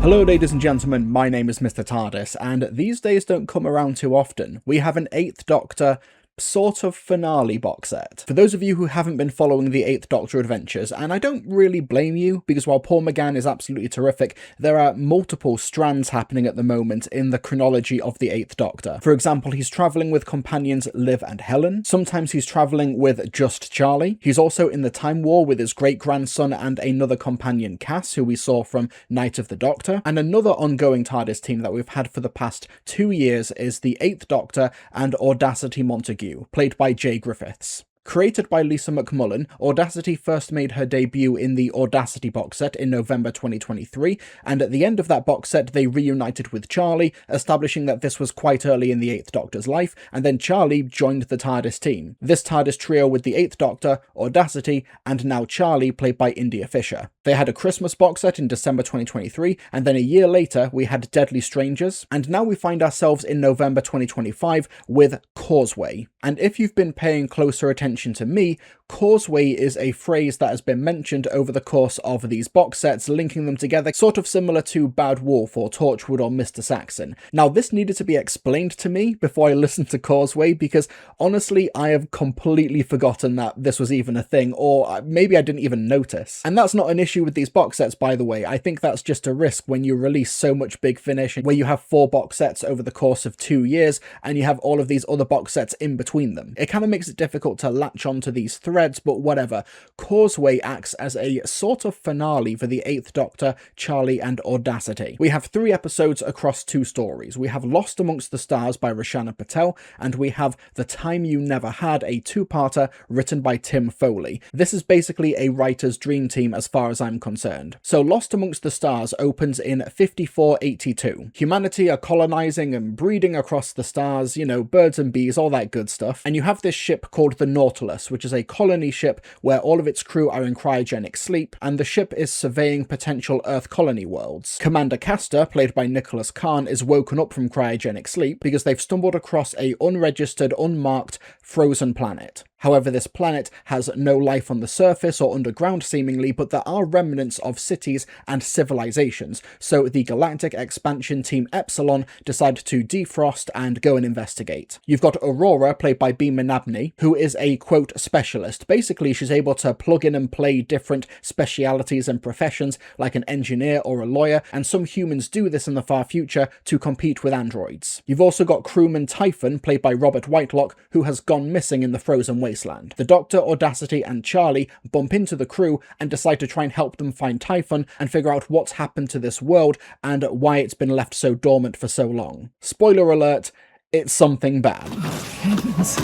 Hello ladies and gentlemen, my name is Mr. TARDIS, and these days don't come around too often. We have an 8th Doctor sort of finale box set. For those of you who haven't been following the 8th Doctor adventures, and I don't really blame you, because while Paul McGann is absolutely terrific, there are multiple strands happening at the moment in the chronology of the 8th Doctor. For example, he's travelling with companions Liv and Helen, sometimes he's travelling with just Charlie, he's also in the Time War with his great-grandson and another companion Cass, who we saw from Night of the Doctor, and another ongoing TARDIS team that we've had for the past 2 years is the 8th Doctor and Audacity Montague, played by Jay Griffiths. Created by Lisa McMullen, Audacity first made her debut in the Audacity box set in November 2023, and at the end of that box set they reunited with Charlie, establishing that this was quite early in the 8th Doctor's life, and then Charlie joined the TARDIS team. This TARDIS trio with the 8th Doctor, Audacity, and now Charlie, played by India Fisher. They had a Christmas box set in December 2023, and then a year later we had Deadly Strangers, and now we find ourselves in November 2025 with Causeway. And if you've been paying closer attention to me, Causeway is a phrase that has been mentioned over the course of these box sets, linking them together, sort of similar to Bad Wolf or Torchwood or Mr. Saxon. Now, this needed to be explained to me before I listened to Causeway, because honestly, I have completely forgotten that this was even a thing, or maybe I didn't even notice. And that's not an issue with these box sets, by the way. I think that's just a risk when you release so much Big Finish, where you have 4 box sets over the course of 2 years, and you have all of these other box sets in between them. It kind of makes it difficult to latch onto these threads, but whatever. Causeway acts as a sort of finale for the 8th Doctor, Charlie, and Audacity. We have 3 episodes across 2 stories. We have Lost Amongst the Stars by Roshana Patel, and we have The Time You Never Had, a 2-parter written by Tim Foley. This is basically a writer's dream team as far as I'm concerned. So Lost Amongst the Stars opens in 5482. Humanity are colonizing and breeding across the stars, you know, birds and bees, all that good stuff. And you have this ship called the Nautilus, which is a colony ship where all of its crew are in cryogenic sleep, and the ship is surveying potential Earth colony worlds. Commander Castor, played by Nicholas Khan, is woken up from cryogenic sleep because they've stumbled across a unregistered, unmarked, frozen planet. However, this planet has no life on the surface or underground seemingly, but there are remnants of cities and civilizations, so the Galactic Expansion Team Epsilon decide to defrost and go and investigate. You've got Aurora, played by Bima Nabni, who is a, quote, specialist. Basically, she's able to plug in and play different specialities and professions, like an engineer or a lawyer, and some humans do this in the far future to compete with androids. You've also got crewman Typhon, played by Robert Whitelock, who has gone missing in the frozen wasteland. The Doctor, Audacity, and Charlie bump into the crew and decide to try and help them find Typhon and figure out what's happened to this world and why it's been left so dormant for so long. Spoiler alert, it's something bad. Oh, heavens.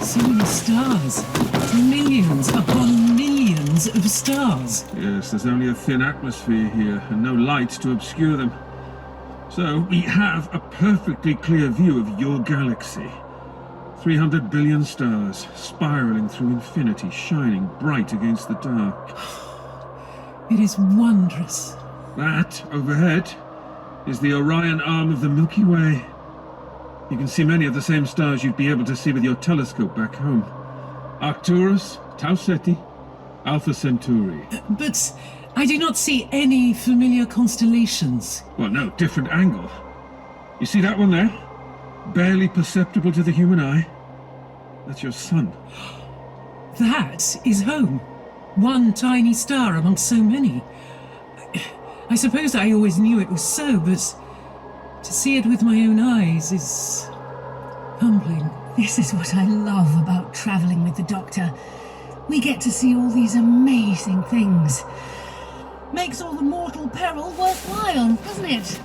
So many stars. Millions upon millions of stars. Yes, there's only a thin atmosphere here and no light to obscure them. So we have a perfectly clear view of your galaxy. 300 billion stars, spiralling through infinity, shining bright against the dark. It is wondrous. That, overhead, is the Orion arm of the Milky Way. You can see many of the same stars you'd be able to see with your telescope back home. Arcturus, Tau Ceti, Alpha Centauri. But I do not see any familiar constellations. Well, no, different angle. You see that one there? Barely perceptible to the human eye. That's your sun. That is home. One tiny star amongst so many. I suppose I always knew it was so, but to see it with my own eyes is humbling. This is what I love about travelling with the Doctor. We get to see all these amazing things. Makes all the mortal peril worthwhile, doesn't it?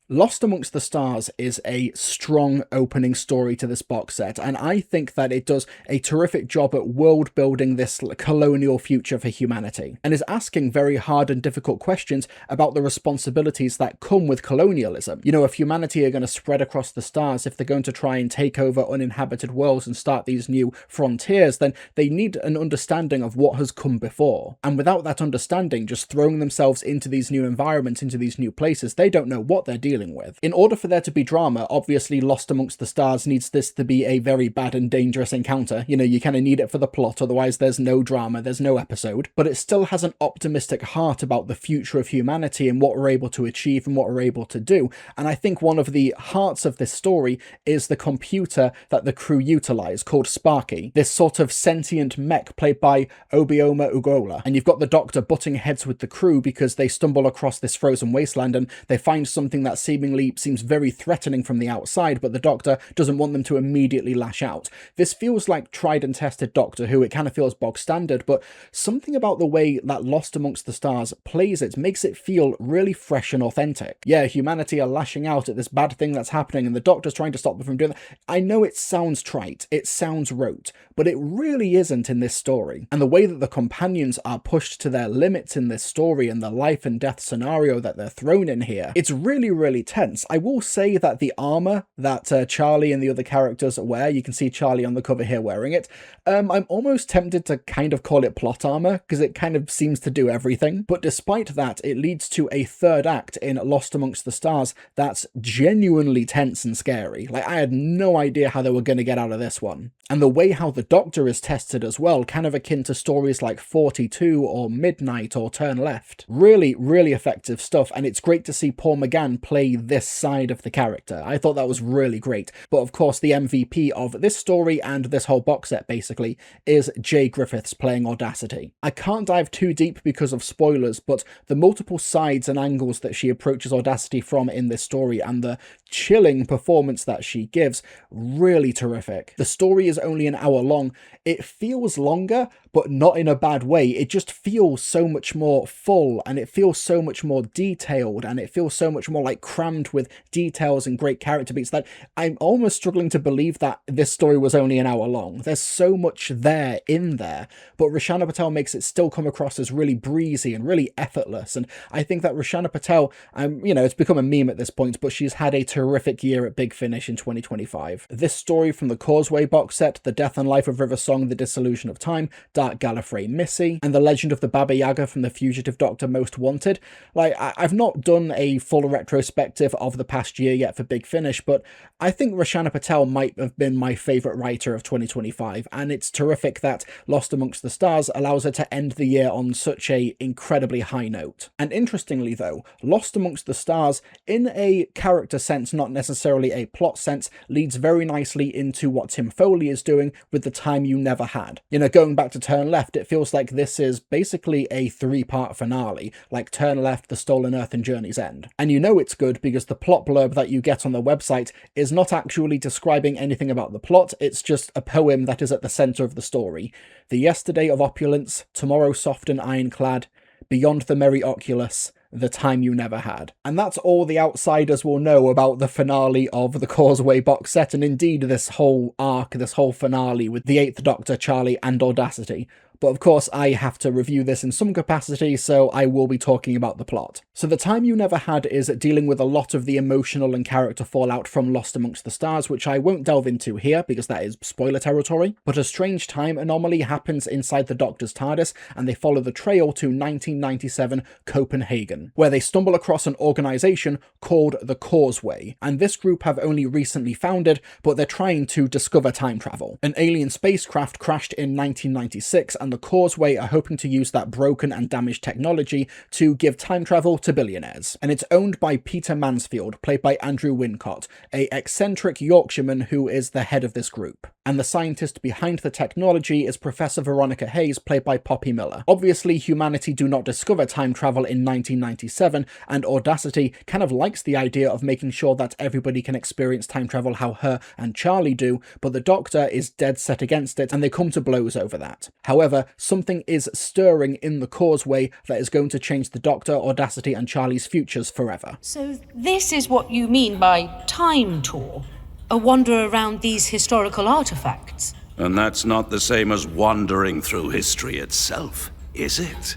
Lost Amongst the Stars is a strong opening story to this box set, and I think that it does a terrific job at world building this colonial future for humanity, and is asking very hard and difficult questions about the responsibilities that come with colonialism. You know, if humanity are going to spread across the stars, if they're going to try and take over uninhabited worlds and start these new frontiers, then they need an understanding of what has come before. And without that understanding, just throwing themselves into these new environments, into these new places, they don't know what they're dealing dealing with. In order for there to be drama, obviously Lost Amongst the Stars needs this to be a very bad and dangerous encounter. You know, you kind of need it for the plot, otherwise there's no drama, there's no episode. But it still has an optimistic heart about the future of humanity and what we're able to achieve and what we're able to do. And I think one of the hearts of this story is the computer that the crew utilize, called Sparky, this sort of sentient mech played by Obioma Ugola. And you've got the Doctor butting heads with the crew because they stumble across this frozen wasteland and they find something that seemingly seems very threatening from the outside, but the Doctor doesn't want them to immediately lash out. This feels like tried and tested Doctor Who. It kind of feels bog standard, but something about the way that Lost Amongst the Stars plays it makes it feel really fresh and authentic. Yeah, humanity are lashing out at this bad thing that's happening and the Doctor's trying to stop them from doing that. I know it sounds trite, it sounds rote, but it really isn't in this story. And the way that the companions are pushed to their limits in this story and the life and death scenario that they're thrown in here, it's really, really tense. I will say that the armor that Charlie and the other characters wear, you can see Charlie on the cover here wearing it, I'm almost tempted to kind of call it plot armor, because it kind of seems to do everything. But despite that, it leads to a third act in Lost Amongst the Stars that's genuinely tense and scary. Like, I had no idea how they were going to get out of this one. And the way how the Doctor is tested as well, kind of akin to stories like 42 or Midnight or Turn Left. Really, really effective stuff, and it's great to see Paul McGann play this side of the character. I thought that was really great. But of course, the MVP of this story and this whole box set, basically, is Jay Griffiths playing Audacity. I can't dive too deep because of spoilers, but the multiple sides and angles that she approaches Audacity from in this story and the chilling performance that she gives, really terrific. The story is only an hour long. It feels longer, but not in a bad way. It just feels so much more full, and it feels so much more detailed, and it feels so much more like crammed with details and great character beats that I'm almost struggling to believe that this story was only an hour long. There's so much there in there, but Roshana Patel makes it still come across as really breezy and really effortless. And I think that Roshana Patel, you know, it's become a meme at this point, but she's had a terrific year at Big Finish in 2025. This story from the Causeway box set, The Death and Life of River Song, The Dissolution of Time, Dark Gallifrey Missy, and The Legend of the Baba Yaga from The Fugitive Doctor Most Wanted. Like, I've not done a full retrospective of the past year yet for Big Finish, but I think Roshana Patel might have been my favourite writer of 2025, and it's terrific that Lost Amongst the Stars allows her to end the year on such a incredibly high note. And interestingly though, Lost Amongst the Stars, in a character sense, not necessarily a plot sense, leads very nicely into what Tim Foley is doing with The Time You Never Had. You know, going back to Turn Left, it feels like this is basically a three-part finale, like Turn Left, The Stolen Earth, and Journey's End. And you know it's good because the plot blurb that you get on the website is not actually describing anything about the plot, it's just a poem that is at the centre of the story. The yesterday of opulence, tomorrow soft and ironclad, beyond the merry oculus, the time you never had. And that's all the outsiders will know about the finale of the Causeway box set, and indeed this whole arc, this whole finale with the 8th Doctor, Charlie, and Audacity. But of course I have to review this in some capacity, so I will be talking about the plot. So The Time You Never Had is dealing with a lot of the emotional and character fallout from Lost Amongst the Stars, which I won't delve into here because that is spoiler territory. But a strange time anomaly happens inside the Doctor's TARDIS, and they follow the trail to 1997 Copenhagen, where they stumble across an organisation called the Causeway. And this group have only recently founded, but they're trying to discover time travel. An alien spacecraft crashed in 1996, and the Causeway are hoping to use that broken and damaged technology to give time travel to billionaires. And it's owned by Peter Mansfield, played by Andrew Wincott, a eccentric Yorkshireman who is the head of this group. And the scientist behind the technology is Professor Veronica Hayes, played by Poppy Miller. Obviously, humanity do not discover time travel in 1997, and Audacity kind of likes the idea of making sure that everybody can experience time travel how her and Charlie do, but the Doctor is dead set against it, and they come to blows over that. However, something is stirring in the Causeway that is going to change the Doctor, Audacity, and Charlie's futures forever. So this is what you mean by time tour? A wander around these historical artifacts? And that's not the same as wandering through history itself, is it?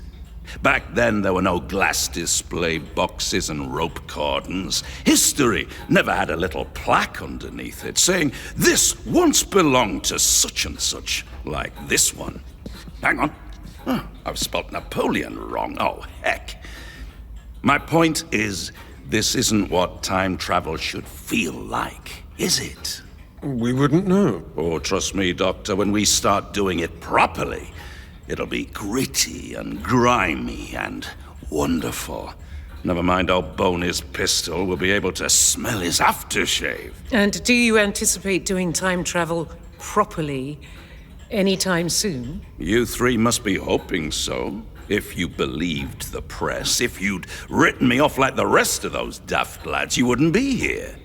Back then, there were no glass display boxes and rope cordons. History never had a little plaque underneath it saying, "This once belonged to such and such," like this one. Hang on. I've spelt Napoleon wrong. Oh, heck. My point is, This isn't what time travel should feel like, is it? We wouldn't know. Oh, trust me, Doctor, when we start doing it properly, it'll be gritty and grimy and wonderful. Never mind old Boney's pistol, we'll be able to smell his aftershave. And do you anticipate doing time travel properly anytime soon? You three must be hoping so. If you believed the press, if you'd written me off like the rest of those daft lads, you wouldn't be here.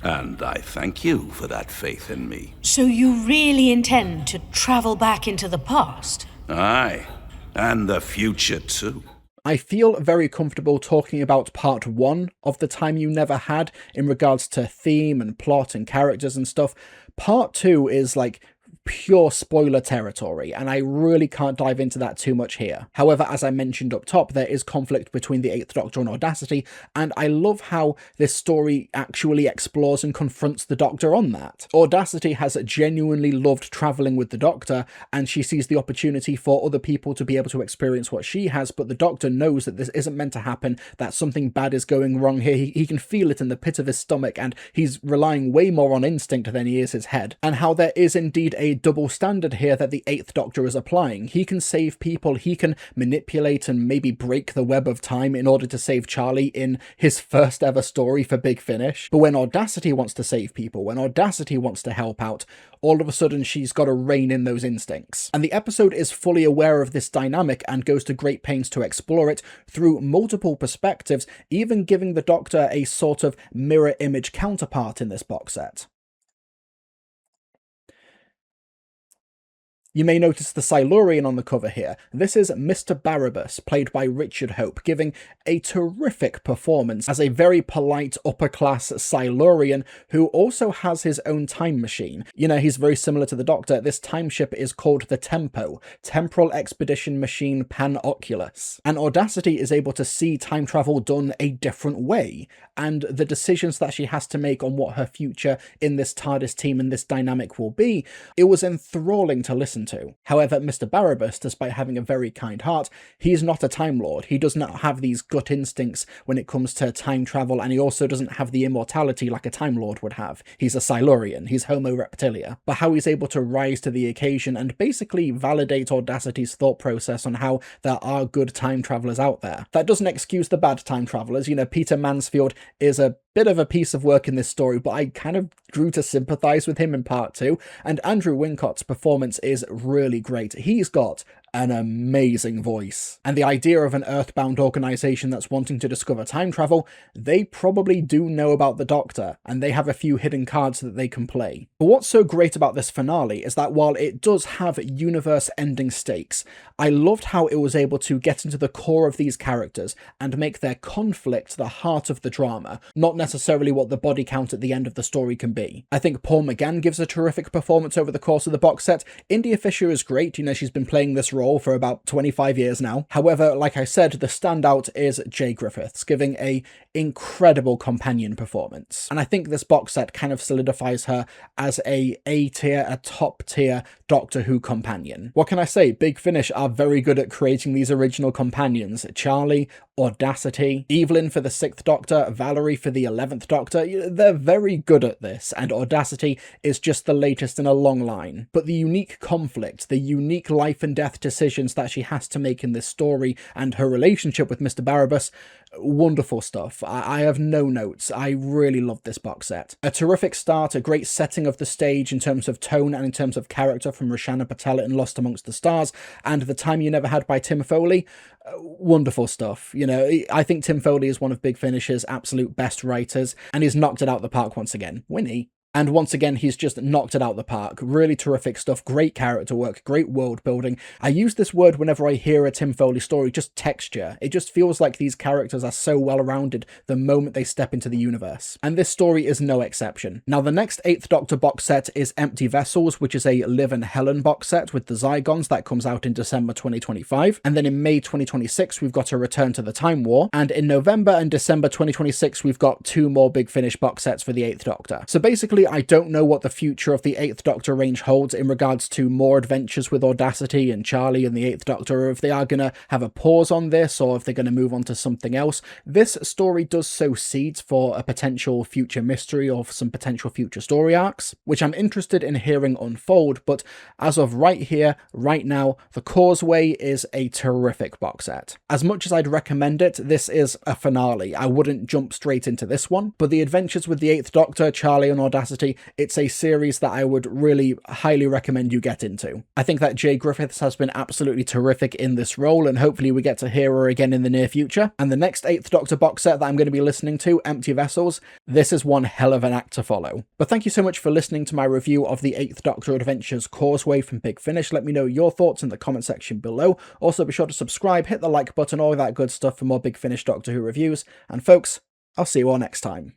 And I thank you for that faith in me. So you really intend to travel back into the past? Aye, and the future too. I feel very comfortable talking about part 1 of The Time You Never Had in regards to theme and plot and characters and stuff. Part 2 is like pure spoiler territory, and I really can't dive into that too much here. However, as I mentioned up top, there is conflict between the Eighth Doctor and Audacity, and I love how this story actually explores and confronts the Doctor on that. Audacity has genuinely loved travelling with the Doctor, and she sees the opportunity for other people to be able to experience what she has, but the Doctor knows that this isn't meant to happen, that something bad is going wrong here. He can feel it in the pit of his stomach, and he's relying way more on instinct than he is his head. And how there is indeed a double standard here that the Eighth Doctor is applying. He can save people, he can manipulate and maybe break the web of time in order to save Charlie in his first ever story for Big Finish. But when Audacity wants to save people, when Audacity wants to help out, all of a sudden she's got to rein in those instincts. And the episode is fully aware of this dynamic and goes to great pains to explore it through multiple perspectives, even giving the Doctor a sort of mirror image counterpart in this box set. You may notice the Silurian on the cover here. This is Mr. Barabbas, played by Richard Hope, giving a terrific performance as a very polite upper-class Silurian who also has his own time machine. You know, he's very similar to the Doctor. This time ship is called the Tempo, Temporal Expedition Machine Pan-Oculus. And Audacity is able to see time travel done a different way, and the decisions that she has to make on what her future in this TARDIS team and this dynamic will be, it was enthralling to listen to. However, Mr. Barabbas, despite having a very kind heart, he's not a Time Lord. He does not have these gut instincts when it comes to time travel, and he also doesn't have the immortality like a Time Lord would have. He's a Silurian, he's Homo Reptilia. But how he's able to rise to the occasion and basically validate Audacity's thought process on how there are good time travelers out there. That doesn't excuse the bad time travelers. You know, Peter Mansfield is a bit of a piece of work in this story, but I kind of grew to sympathise with him in part 2, and Andrew Wincott's performance is really great. He's got an amazing voice. And the idea of an Earthbound organisation that's wanting to discover time travel, they probably do know about the Doctor, and they have a few hidden cards that they can play. But what's so great about this finale is that while it does have universe-ending stakes, I loved how it was able to get into the core of these characters and make their conflict the heart of the drama, not necessarily what the body count at the end of the story can be. I think Paul McGann gives a terrific performance over the course of the box set. India Fisher is great, you know, she's been playing this role for about 25 years now. However, like I said, the standout is Jay Griffiths, giving a incredible companion performance. And I think this box set kind of solidifies her as a A-tier, a top-tier Doctor Who companion. What can I say? Big Finish are very good at creating these original companions. Charlie, Audacity, Evelyn for the 6th Doctor, Valerie for the 11th Doctor, they're very good at this, and Audacity is just the latest in a long line. But the unique conflict, the unique life and death decisions that she has to make in this story, and her relationship with Mr. Barabbas, wonderful stuff. I have no notes. I really love this box set. A terrific start, a great setting of the stage in terms of tone and in terms of character from Roshana Patel in Lost Amongst the Stars, and The Time You Never Had by Tim Foley. Wonderful stuff. You know, I think Tim Foley is one of Big Finish's absolute best writers, and he's knocked it out the park once again. Winnie. And once again, he's just knocked it out the park. Really terrific stuff, great character work, great world building. I use this word whenever I hear a Tim Foley story, just texture. It just feels like these characters are so well-rounded the moment they step into the universe. And this story is no exception. Now, the next 8th Doctor box set is Empty Vessels, which is a Liv and Helen box set with the Zygons that comes out in December 2025. And then in May 2026, we've got a Return to the Time War. And in November and December 2026, we've got 2 more Big Finish box sets for the 8th Doctor. So basically, Honestly, I don't know what the future of the 8th Doctor range holds in regards to more adventures with Audacity and Charlie and the 8th Doctor, or if they are going to have a pause on this, or if they're going to move on to something else. This story does sow seeds for a potential future mystery or some potential future story arcs, which I'm interested in hearing unfold, but as of right here, right now, The Causeway is a terrific box set. As much as I'd recommend it, this is a finale. I wouldn't jump straight into this one, but the adventures with the 8th Doctor, Charlie and Audacity, it's a series that I would really highly recommend you get into. I think that Jay Griffiths has been absolutely terrific in this role, and hopefully we get to hear her again in the near future. And the next 8th Doctor box set that I'm going to be listening to, Empty Vessels, this is one hell of an act to follow. But thank you so much for listening to my review of the 8th Doctor Adventures Causeway from Big Finish. Let me know your thoughts in the comment section below. Also be sure to subscribe, hit the like button, all that good stuff for more Big Finish Doctor Who reviews. And folks, I'll see you all next time.